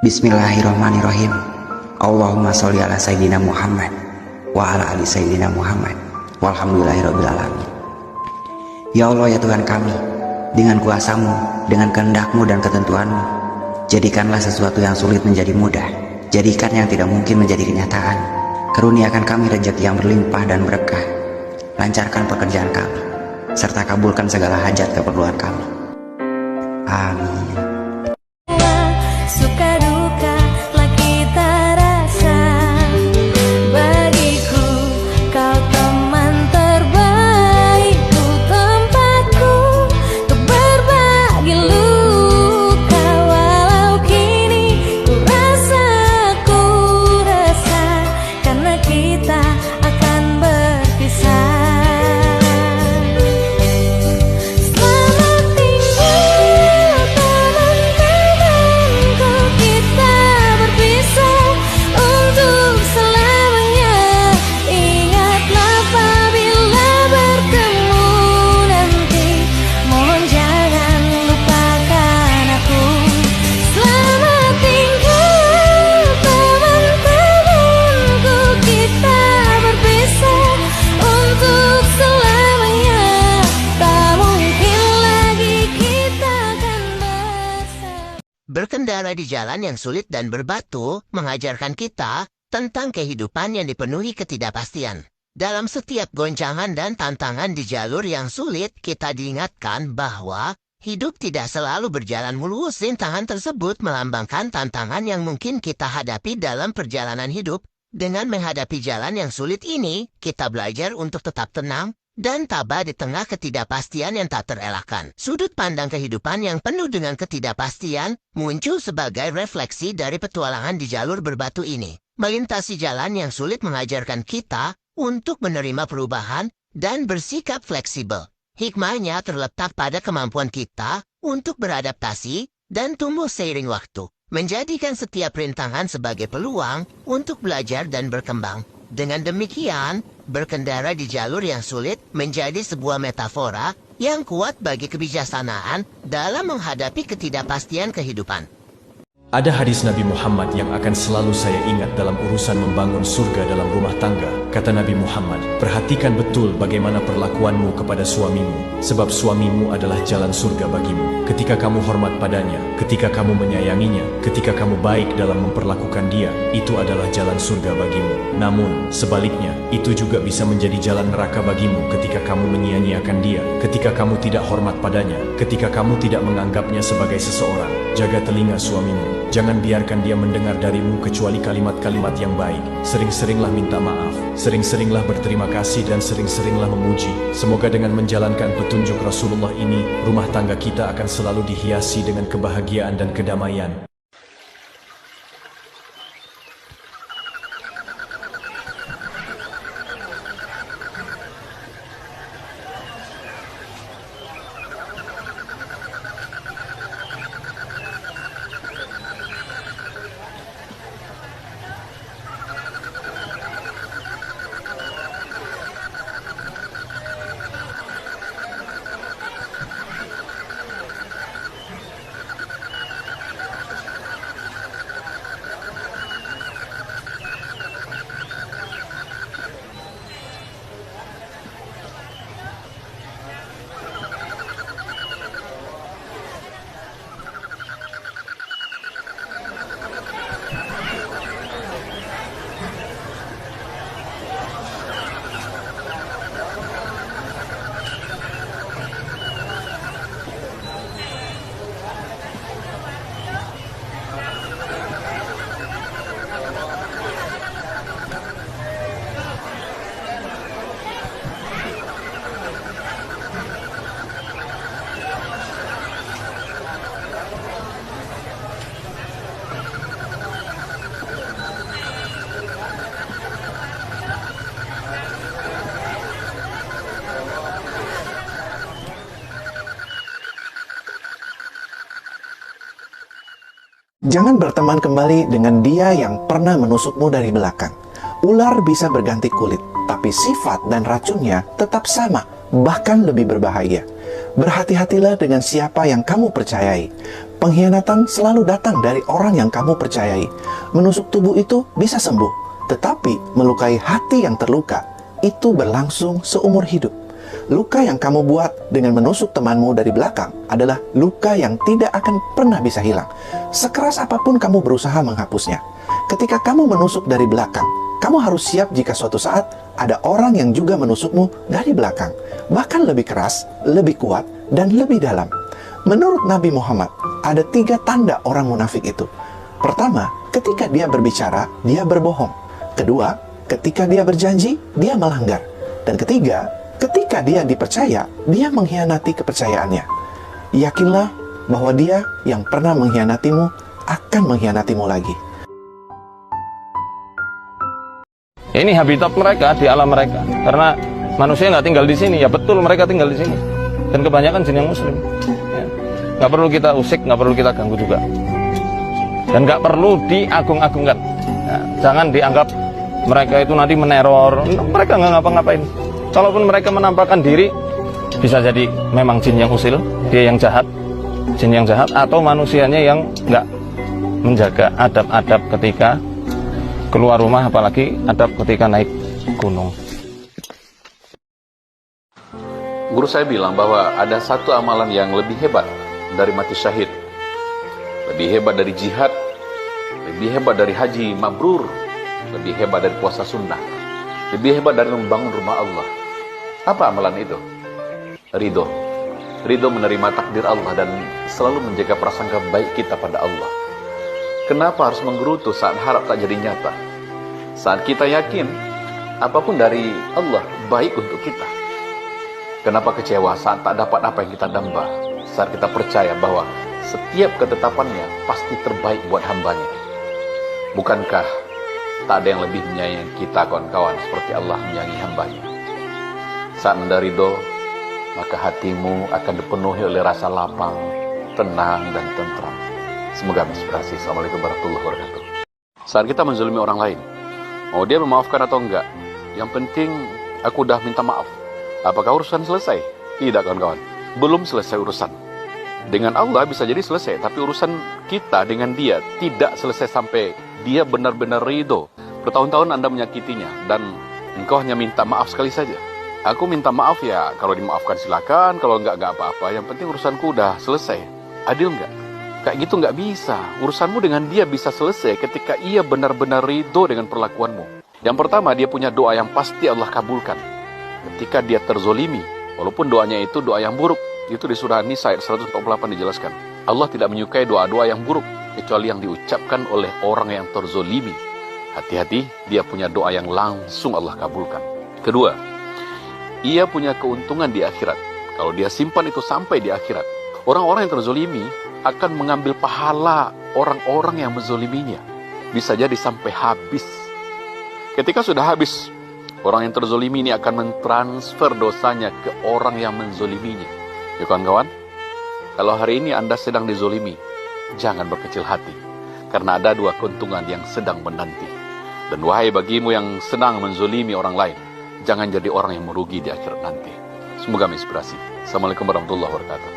Bismillahirrahmanirrahim. Allahumma sholli ala sayyidina Muhammad wa ala ali sayyidina Muhammad walhamdulillahirabbil alamin. Ya Allah, ya Tuhan kami, dengan kuasa-Mu, dengan kehendak-Mu dan ketentuan-Mu, jadikanlah sesuatu yang sulit menjadi mudah, jadikan yang tidak mungkin menjadi kenyataan. Karuniakan kami rezeki yang berlimpah dan berkah, lancarkan pekerjaan kami, serta kabulkan segala hajat keperluan kami. Amin. Suka duka telah kita rasa, bagiku kau teman terbaikku, tempatku untuk berbagi luka. Walau kini ku rasa karena kita akan berpisah. Berkendara di jalan yang sulit dan berbatu mengajarkan kita tentang kehidupan yang dipenuhi ketidakpastian. Dalam setiap goncangan dan tantangan di jalur yang sulit, kita diingatkan bahwa hidup tidak selalu berjalan mulus. Rintangan tersebut melambangkan tantangan yang mungkin kita hadapi dalam perjalanan hidup. Dengan menghadapi jalan yang sulit ini, kita belajar untuk tetap tenang dan tabah di tengah ketidakpastian yang tak terelakkan. Sudut pandang kehidupan yang penuh dengan ketidakpastian muncul sebagai refleksi dari petualangan di jalur berbatu ini. Melintasi jalan yang sulit mengajarkan kita untuk menerima perubahan dan bersikap fleksibel. Hikmahnya terletak pada kemampuan kita untuk beradaptasi dan tumbuh seiring waktu, menjadikan setiap rintangan sebagai peluang untuk belajar dan berkembang. Dengan demikian, berkendara di jalur yang sulit menjadi sebuah metafora yang kuat bagi kebijaksanaan dalam menghadapi ketidakpastian kehidupan. Ada hadis Nabi Muhammad yang akan selalu saya ingat dalam urusan membangun surga dalam rumah tangga. Kata Nabi Muhammad, perhatikan betul bagaimana perlakuanmu kepada suamimu, sebab suamimu adalah jalan surga bagimu. Ketika kamu hormat padanya, ketika kamu menyayanginya, ketika kamu baik dalam memperlakukan dia, itu adalah jalan surga bagimu. Namun, sebaliknya, itu juga bisa menjadi jalan neraka bagimu ketika kamu menyia-nyiakan dia, ketika kamu tidak hormat padanya, ketika kamu tidak menganggapnya sebagai seseorang. Jaga telinga suamimu. Jangan biarkan dia mendengar darimu kecuali kalimat-kalimat yang baik. Sering-seringlah minta maaf, sering-seringlah berterima kasih, dan sering-seringlah memuji. Semoga dengan menjalankan petunjuk Rasulullah ini, rumah tangga kita akan selalu dihiasi dengan kebahagiaan dan kedamaian. Jangan berteman kembali dengan dia yang pernah menusukmu dari belakang. Ular bisa berganti kulit, tapi sifat dan racunnya tetap sama, bahkan lebih berbahaya. Berhati-hatilah dengan siapa yang kamu percayai. Pengkhianatan selalu datang dari orang yang kamu percayai. Menusuk tubuh itu bisa sembuh, tetapi melukai hati yang terluka, itu berlangsung seumur hidup. Luka yang kamu buat dengan menusuk temanmu dari belakang adalah luka yang tidak akan pernah bisa hilang. Sekeras apapun kamu berusaha menghapusnya. Ketika kamu menusuk dari belakang, kamu harus siap jika suatu saat ada orang yang juga menusukmu dari belakang. Bahkan lebih keras, lebih kuat, dan lebih dalam. Menurut Nabi Muhammad, ada 3 tanda orang munafik itu. Pertama, ketika dia berbicara, dia berbohong. Kedua, ketika dia berjanji, dia melanggar. Dan ketiga, ketika dia dipercaya, dia mengkhianati kepercayaannya. Yakinlah bahwa dia yang pernah mengkhianatimu akan mengkhianatimu lagi. Ini habitat mereka, di alam mereka. Karena manusia nggak tinggal di sini, ya betul mereka tinggal di sini. Dan kebanyakan jin yang muslim. Ya. Nggak perlu kita usik, nggak perlu kita ganggu juga. Dan nggak perlu diagung-agungkan. Ya. Jangan dianggap mereka itu nanti meneror. Mereka nggak ngapa-ngapain. Kalaupun mereka menampakkan diri, bisa jadi memang jin yang usil, dia yang jahat, jin yang jahat, atau manusianya yang nggak menjaga adab-adab ketika keluar rumah, apalagi adab ketika naik gunung. Guru saya bilang bahwa ada satu amalan yang lebih hebat dari mati syahid, lebih hebat dari jihad, lebih hebat dari haji mabrur, lebih hebat dari puasa sunnah, lebih hebat dari membangun rumah Allah. Apa amalan itu? Ridho. Ridho menerima takdir Allah dan selalu menjaga prasangka baik kita pada Allah. Kenapa harus menggerutu saat harap tak jadi nyata? Saat kita yakin apapun dari Allah baik untuk kita. Kenapa kecewa saat tak dapat apa yang kita damba? Saat kita percaya bahwa setiap ketetapannya pasti terbaik buat hambanya. Bukankah tak ada yang lebih menyayangi kita kawan-kawan seperti Allah menyayangi hambanya? Saat Anda ridho, maka hatimu akan dipenuhi oleh rasa lapang, tenang dan tentram. Semoga menginspirasi. Assalamualaikum warahmatullahi wabarakatuh. Saat kita menzalimi orang lain, mau dia memaafkan atau enggak, yang penting aku udah minta maaf. Apakah urusan selesai? Tidak kawan-kawan, belum selesai urusan. Dengan Allah bisa jadi selesai, tapi urusan kita dengan dia tidak selesai sampai dia benar-benar ridho. Bertahun-tahun Anda menyakitinya dan engkau hanya minta maaf sekali saja. Aku minta maaf ya, kalau dimaafkan silakan, kalau enggak apa-apa. Yang penting urusanku udah selesai. Adil enggak? Kayak gitu nggak bisa. Urusanmu dengan dia bisa selesai ketika ia benar-benar ridho dengan perlakuanmu. Yang pertama, dia punya doa yang pasti Allah kabulkan. Ketika dia terzolimi, walaupun doanya itu doa yang buruk. Itu di surah An-Nisa ayat 148 dijelaskan. Allah tidak menyukai doa-doa yang buruk, kecuali yang diucapkan oleh orang yang terzolimi. Hati-hati, dia punya doa yang langsung Allah kabulkan. Kedua, ia punya keuntungan di akhirat. Kalau dia simpan itu sampai di akhirat. Orang-orang yang terzolimi akan mengambil pahala orang-orang yang menzoliminya. Bisa jadi sampai habis. Ketika sudah habis, orang yang terzolimi ini akan mentransfer dosanya ke orang yang menzoliminya. Ya kawan-kawan, kalau hari ini Anda sedang dizolimi, jangan berkecil hati. Karena ada 2 keuntungan yang sedang menanti. Dan wahai bagimu yang senang menzolimi orang lain, jangan jadi orang yang merugi di akhirat nanti. Semoga menginspirasi. Assalamualaikum warahmatullahi wabarakatuh.